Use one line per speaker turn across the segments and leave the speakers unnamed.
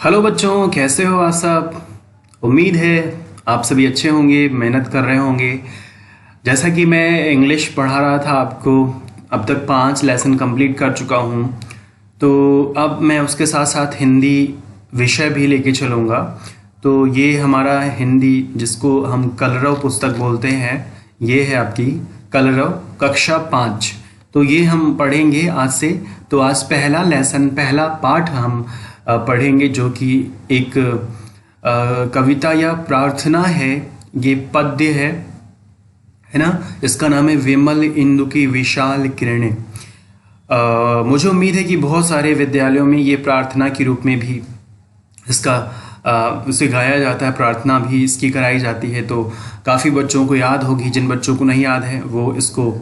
Hello बच्चों, कैसे हो आप सब। उम्मीद है आप सभी अच्छे होंगे, मेहनत कर रहे होंगे। जैसा कि मैं इंग्लिश पढ़ा रहा था आपको, अब तक 5 लेसन कंप्लीट कर चुका हूँ। तो अब मैं उसके साथ साथ हिंदी विषय भी लेके चलूँगा। तो ये हमारा हिंदी, जिसको हम कलरव पुस्तक बोलते हैं, ये है आपकी कलरव कक्षा 5। तो ये हम पढ़ेंगे आज से। तो आज पहला लेसन, पहला पाठ हम पढ़ेंगे, जो कि एक कविता या प्रार्थना है। ये पद्य है ना। इसका नाम है विमल इंदु की विशाल किरणें। मुझे उम्मीद है कि बहुत सारे विद्यालयों में ये प्रार्थना के रूप में भी इसका उसे गाया जाता है, प्रार्थना भी इसकी कराई जाती है। तो काफ़ी बच्चों को याद होगी, जिन बच्चों को नहीं याद है वो इसको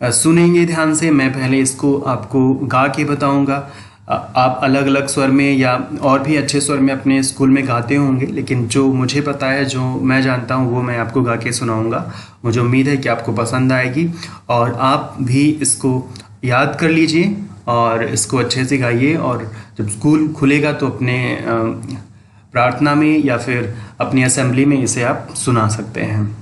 सुनेंगे ध्यान से। मैं पहले इसको आपको गा के बताऊंगा। आप अलग अलग स्वर में या और भी अच्छे स्वर में अपने स्कूल में गाते होंगे, लेकिन जो मुझे पता है, जो मैं जानता हूँ, वो मैं आपको गा के सुनाऊंगा। मुझे उम्मीद है कि आपको पसंद आएगी और आप भी इसको याद कर लीजिए और इसको अच्छे से गाइए। और जब स्कूल खुलेगा तो अपने प्रार्थना में या फिर अपनी असेंबली में इसे आप सुना सकते हैं।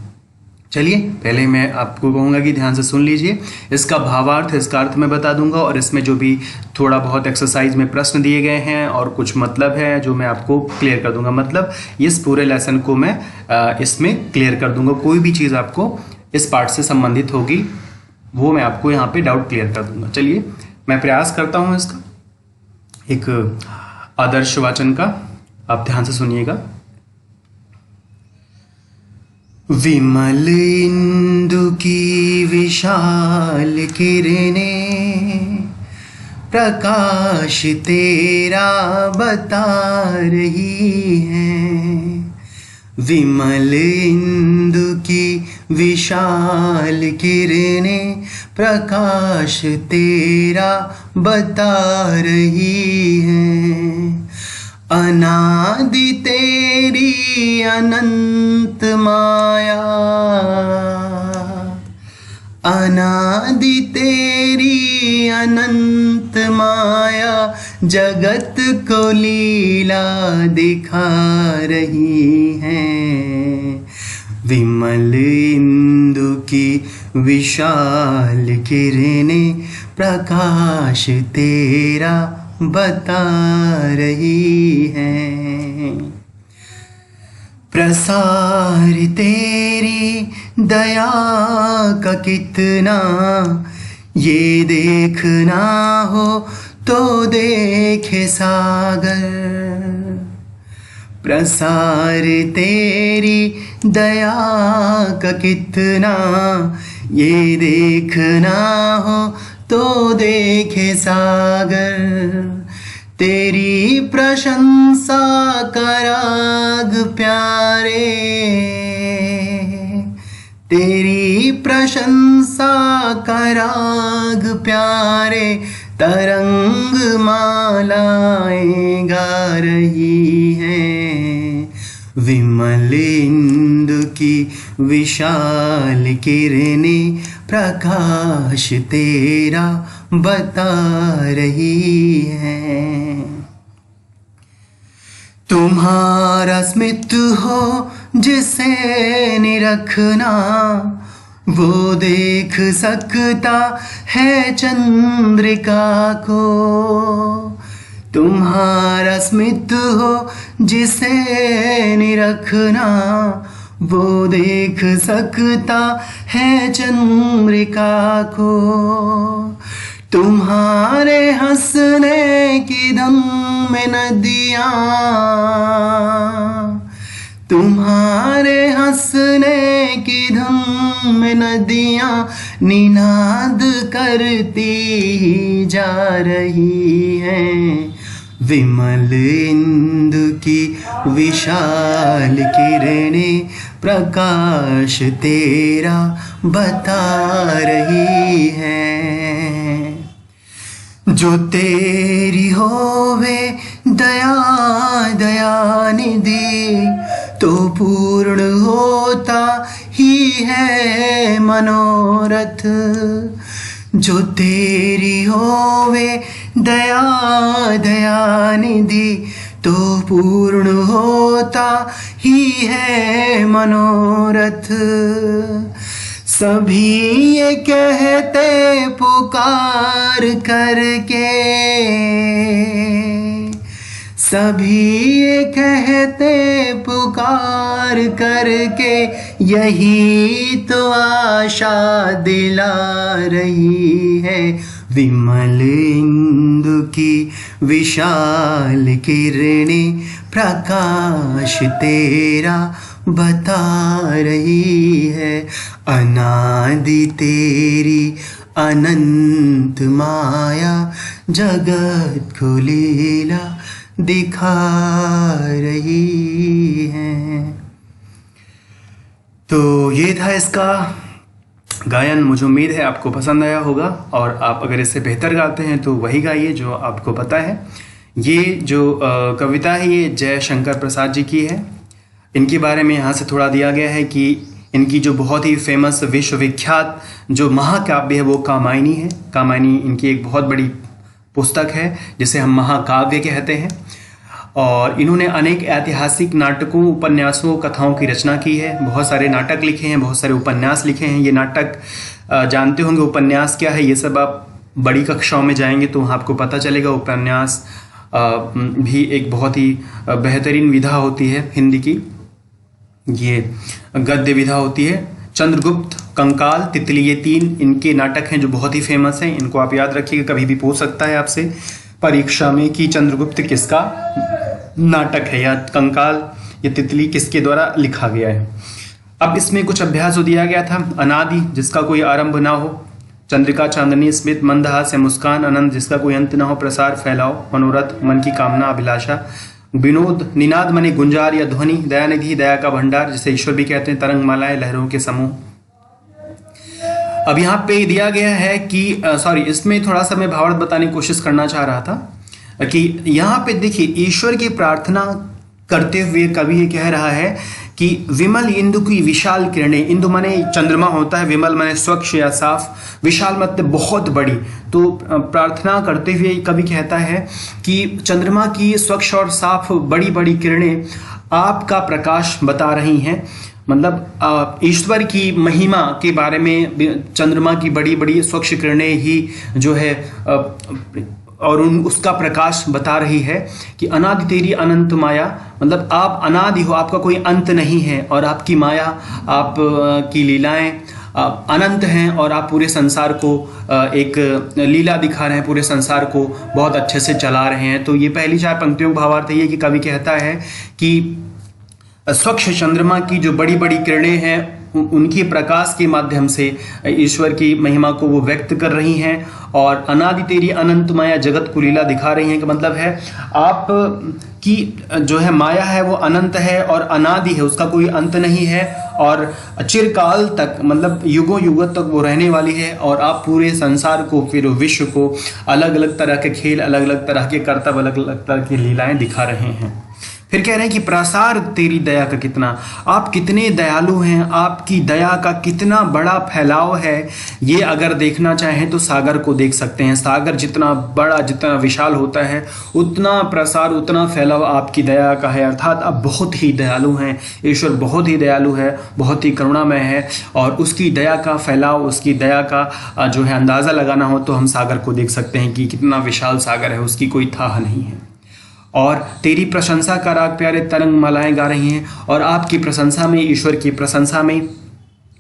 चलिए, पहले मैं आपको कहूँगा कि ध्यान से सुन लीजिए। इसका भावार्थ, इसका अर्थ मैं बता दूंगा, और इसमें जो भी थोड़ा बहुत एक्सरसाइज में प्रश्न दिए गए हैं और कुछ मतलब है जो मैं आपको क्लियर कर दूंगा। मतलब इस पूरे लेसन को मैं इसमें क्लियर कर दूंगा। कोई भी चीज़ आपको इस पार्ट से संबंधित होगी वो मैं आपको यहाँ पे डाउट क्लियर कर दूंगा। चलिए, मैं प्रयास करता हूँ इसका एक आदर्श वाचन का। आप ध्यान से सुनिएगा। विमल इंदु की विशाल किरणें प्रकाश तेरा बता रही हैं। विमल इंदु की विशाल किरणें प्रकाश तेरा बता रही हैं। अनादि तेरी अनंत माया, अनादि तेरी अनंत माया जगत को लीला दिखा रही है। विमल इंदु की विशाल किरणें प्रकाश तेरा बता रही हैं। प्रसार तेरी दया का कितना ये देखना हो तो देखे सागर। प्रसार तेरी दया का कितना ये देखना हो तो देखे सागर। तेरी प्रशंसा का राग प्यारे, तेरी प्रशंसा का राग प्यारे तरंग मालाएं गा रही हैं। विमल इंदु की विशाल किरणें प्रकाश तेरा बता रही हैं। तुम्हारा स्मित हो जिसे निरखना, वो देख सकता है चंद्रिका को। तुम्हारा स्मित हो जिसे निरखना, वो देख सकता है चंद्रिका को। तुम्हारे हंसने की धम में नदियाँ, तुम्हारे हंसने की धम में नदियाँ निनाद करती ही जा रही हैं। विमल इंदु की विशाल किरणें प्रकाश तेरा बता रही हैं। जो तेरी होवे दया दयानिधि, तो पूर्ण होता ही है मनोरथ। जो तेरी होवे दया दयानिधि, तो पूर्ण होता ही है मनोरथ। सभी ये कहते पुकार करके, सभी ये कहते पुकार करके, यही तो आशा दिला रही है। विमल इंदु की विशाल किरणें प्रकाश तेरा बता रही है। अनादि तेरी अनंत माया जगत को लीला दिखा रही है। तो ये था इसका गायन। मुझे उम्मीद है आपको पसंद आया होगा, और आप अगर इससे बेहतर गाते हैं तो वही गाइए जो आपको पता है। ये जो कविता है ये जय शंकर प्रसाद जी की है। इनके बारे में यहाँ से थोड़ा दिया गया है कि इनकी जो बहुत ही फेमस विश्वविख्यात जो महाकाव्य है वो कामायनी है। कामायनी इनकी एक बहुत बड़ी पुस्तक है जिसे हम महाकाव्य कहते हैं, और इन्होंने अनेक ऐतिहासिक नाटकों, उपन्यासों, कथाओं की रचना की है। बहुत सारे नाटक लिखे हैं, बहुत सारे उपन्यास लिखे हैं। ये नाटक जानते होंगे उपन्यास क्या है, ये सब आप बड़ी कक्षाओं में जाएंगे तो आपको पता चलेगा। उपन्यास भी एक बहुत ही बेहतरीन विधा होती है हिंदी की, ये गद्य विधा होती है। चंद्रगुप्त, कंकाल, तितली, ये 3 इनके नाटक हैं जो बहुत ही फेमस हैं। इनको आप याद रखिएगा, कभी भी पूछ सकता है आपसे परीक्षा में कि चंद्रगुप्त किसका नाटक है, या कंकाल या तितली किसके द्वारा लिखा गया है। अब इसमें कुछ अभ्यास दिया गया था। अनादि, जिसका कोई आरंभ ना हो। चंद्रिका, चांदनी, स्मित, मंदहास, मुस्कान, अनंत, जिसका कोई अंत ना हो। प्रसार, फैलाओ, मनोरथ, मन की कामना, अभिलाषा। विनोद, निनाद मने गुंजार या ध्वनि। दयानिधि, दया का भंडार, जिसे ईश्वर भी कहते हैं। तरंग मालाएं, लहरों के समूह। अब यहाँ पे दिया गया है कि इसमें थोड़ा सा मैं भावार्थ बताने की कोशिश करना चाह रहा था कि यहाँ पे देखिए ईश्वर की प्रार्थना करते हुए कवि ये कह रहा है कि विमल इंदु की विशाल किरणें। इंदु माने चंद्रमा होता है, विमल माने स्वच्छ या साफ, विशाल मतलब बहुत बड़ी। तो प्रार्थना करते हुए कवि कहता है कि चंद्रमा की स्वच्छ और साफ बड़ी बड़ी किरणें आपका प्रकाश बता रही हैं। मतलब ईश्वर की महिमा के बारे में चंद्रमा की बड़ी बड़ी स्वच्छ किरणें ही जो है और उसका प्रकाश बता रही है कि अनादि तेरी अनंत माया, मतलब आप अनादि हो, आपका कोई अंत नहीं है, और आपकी माया, आप की लीलाएं अनंत हैं, और आप पूरे संसार को एक लीला दिखा रहे हैं, पूरे संसार को बहुत अच्छे से चला रहे हैं। तो ये पहली 4 पंक्तियों का भावार्थ है कि कवि कहता है कि स्वच्छ चंद्रमा की जो बड़ी बड़ी किरणें हैं उनकी प्रकाश के माध्यम से ईश्वर की महिमा को वो व्यक्त कर रही हैं, और अनादि तेरी अनंत माया जगत को लीला दिखा रही हैं। का मतलब है आप की जो है माया है वो अनंत है और अनादि है, उसका कोई अंत नहीं है, और चिरकाल तक मतलब युगों युगों तक वो रहने वाली है। और आप पूरे संसार को, फिर विश्व को अलग अलग तरह के खेल, अलग अलग तरह के कर्तव्य, अलग अलग तरह की लीलाएं दिखा रहे हैं। फिर कह रहे हैं कि प्रसार तेरी दया का कितना, आप कितने दयालु हैं, आपकी दया का कितना बड़ा फैलाव है। ये अगर देखना चाहें तो सागर को देख सकते हैं। सागर जितना बड़ा, जितना विशाल होता है, उतना प्रसार, उतना फैलाव आपकी दया का है। अर्थात आप बहुत ही दयालु हैं। ईश्वर बहुत ही दयालु है, बहुत ही करुणामय है, और उसकी दया का फैलाव, उसकी दया का जो है अंदाज़ा लगाना हो तो हम सागर को देख सकते हैं कि कितना विशाल सागर है, उसकी कोई थाह नहीं है। और तेरी प्रशंसा का राग प्यारे तरंग मालाएं गा रही हैं, और आपकी प्रशंसा में, ईश्वर की प्रशंसा में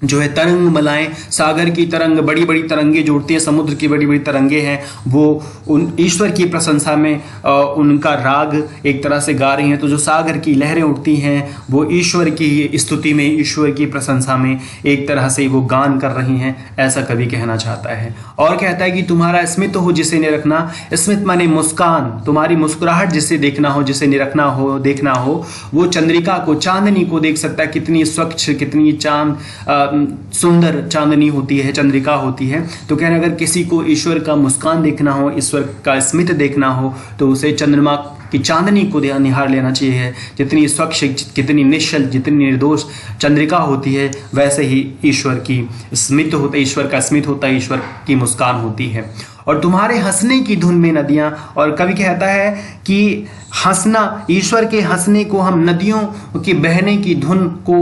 जो है तरंग मलाएं, सागर की तरंग, बड़ी बड़ी तरंगे जो उठती हैं, समुद्र की बड़ी बड़ी तरंगे हैं, वो उन ईश्वर की प्रशंसा में उनका राग एक तरह से गा रही हैं। तो जो सागर की लहरें उठती हैं वो ईश्वर की स्तुति में, ईश्वर की प्रशंसा में एक तरह से वो गान कर रही हैं, ऐसा कवि कहना चाहता है। और कहता है कि तुम्हारा स्मित हो जिसे निरखना, स्मित माने मुस्कान, तुम्हारी मुस्कुराहट जिसे देखना हो, जिसे निरखना हो, देखना हो, वो चंद्रिका को, चांदनी को देख सकता है। कितनी स्वच्छ, कितनी चांद सुंदर चांदनी होती है, चंद्रिका होती है। तो कह रहे अगर किसी को ईश्वर का मुस्कान देखना हो, ईश्वर का स्मित देखना हो, तो उसे चंद्रमा की चांदनी को निहार लेना चाहिए। जितनी स्वच्छ, कितनी निश्चल, जितनी निर्दोष चंद्रिका होती है, वैसे ही ईश्वर की स्मित होता है, ईश्वर का स्मित होता है, ईश्वर की मुस्कान होती है। और तुम्हारे हंसने की धुन में नदियां। और कवि कहता है कि हंसना, ईश्वर के हंसने को हम नदियों के बहने की धुन को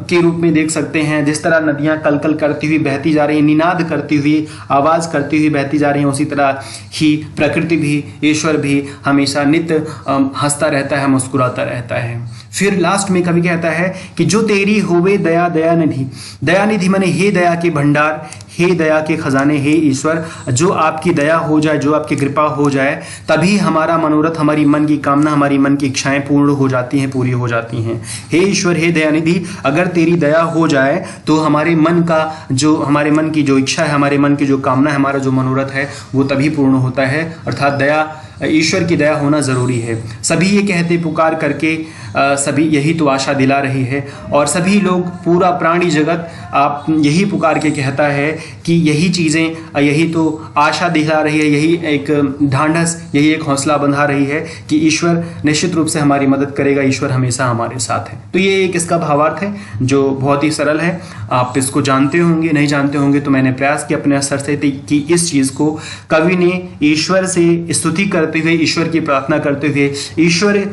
के रूप में देख सकते हैं। जिस तरह नदियां कलकल करती हुई बहती जा रही हैं, निनाद करती हुई, आवाज करती हुई बहती जा रही हैं, उसी तरह ही प्रकृति भी, ईश्वर भी हमेशा नित्य हंसता रहता है, मुस्कुराता रहता है। फिर लास्ट में कवि कहता है कि जो तेरी होवे दया दयानिधि, दयानिधि माने हे दया के भंडार, हे दया के खजाने, हे ईश्वर, जो आपकी दया हो जाए, जो आपकी कृपा हो जाए, तभी हमारा मनोरथ, हमारी मन की कामना, हमारी मन की इच्छाएं पूर्ण हो जाती हैं, पूरी हो जाती हैं। हे ईश्वर, हे दयानिधि, अगर तेरी दया हो जाए तो हमारे मन का जो, हमारे मन की जो इच्छा है, हमारे मन की जो कामना है, हमारा जो मनोरथ है, वो तभी पूर्ण होता है। अर्थात दया, ईश्वर की दया होना जरूरी है। सभी ये कहते पुकार करके, सभी यही तो आशा दिला रही है, और सभी लोग, पूरा प्राणी जगत आप यही पुकार के कहता है कि यही चीज़ें, यही तो आशा दिला रही है, यही एक ढांढस, यही एक हौसला बंधा रही है कि ईश्वर निश्चित रूप से हमारी मदद करेगा, ईश्वर हमेशा हमारे साथ है। तो ये एक इसका भावार्थ है जो बहुत ही सरल है। आप इसको जानते होंगे, नहीं जानते होंगे तो मैंने प्रयास किया अपने स्तर से कि इस चीज़ को कवि ने ईश्वर से स्तुति करते हुए, ईश्वर की प्रार्थना करते हुए ईश्वर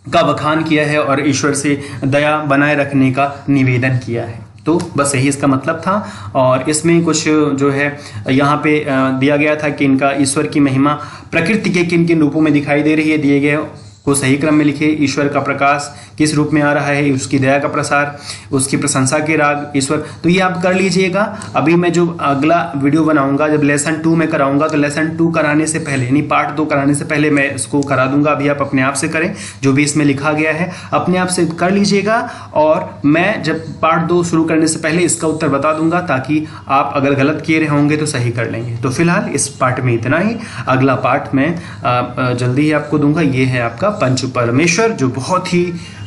का बखान किया है और ईश्वर से दया बनाए रखने का निवेदन किया है। तो बस यही इसका मतलब था। और इसमें कुछ जो है यहाँ पे दिया गया था कि इनका ईश्वर की महिमा प्रकृति के किन किन रूपों में दिखाई दे रही है, दिए गए को सही क्रम में लिखे। ईश्वर का प्रकाश किस रूप में आ रहा है, उसकी दया का प्रसार, उसकी प्रशंसा के राग ईश्वर, तो ये आप कर लीजिएगा। अभी मैं जो अगला वीडियो बनाऊंगा, जब लेसन 2 में कराऊंगा, तो लेसन 2 कराने से पहले, यानी पार्ट 2 कराने से पहले मैं इसको करा दूंगा। अभी आप अपने आप से करें, जो भी इसमें लिखा गया है अपने आप से कर लीजिएगा, और मैं जब पार्ट 2 शुरू करने से पहले इसका उत्तर बता दूंगा, ताकि आप अगर गलत किए रहे होंगे तो सही कर लेंगे। तो फिलहाल इस पार्ट में इतना ही, अगला पार्ट मैं जल्दी ही आपको दूंगा। ये है आपका पंच परमेश्वर, जो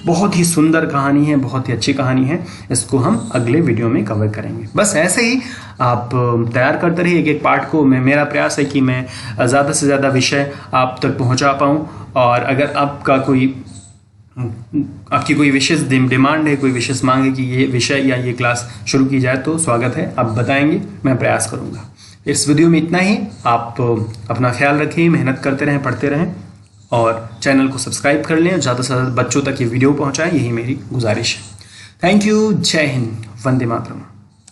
बहुत ही सुंदर कहानी है, बहुत ही अच्छी कहानी है। इसको हम अगले वीडियो में कवर करेंगे। बस ऐसे ही आप तैयार करते रहिए एक एक पार्ट को। मेरा प्रयास है कि मैं ज़्यादा से ज़्यादा विषय आप तक पहुंचा पाऊं, और अगर आपकी कोई विशेष डिमांड है, कोई विशेष मांग है कि ये विषय या ये क्लास शुरू की जाए, तो स्वागत है, आप बताएंगे, मैं प्रयास करूँगा। इस वीडियो में इतना ही। आप अपना ख्याल रखें, मेहनत करते रहें, पढ़ते रहें, और चैनल को सब्सक्राइब कर लें, ज़्यादा से ज़्यादा बच्चों तक ये वीडियो पहुंचाएं, यही मेरी गुजारिश है। Thank you. जय हिंद। वंदे मातरम।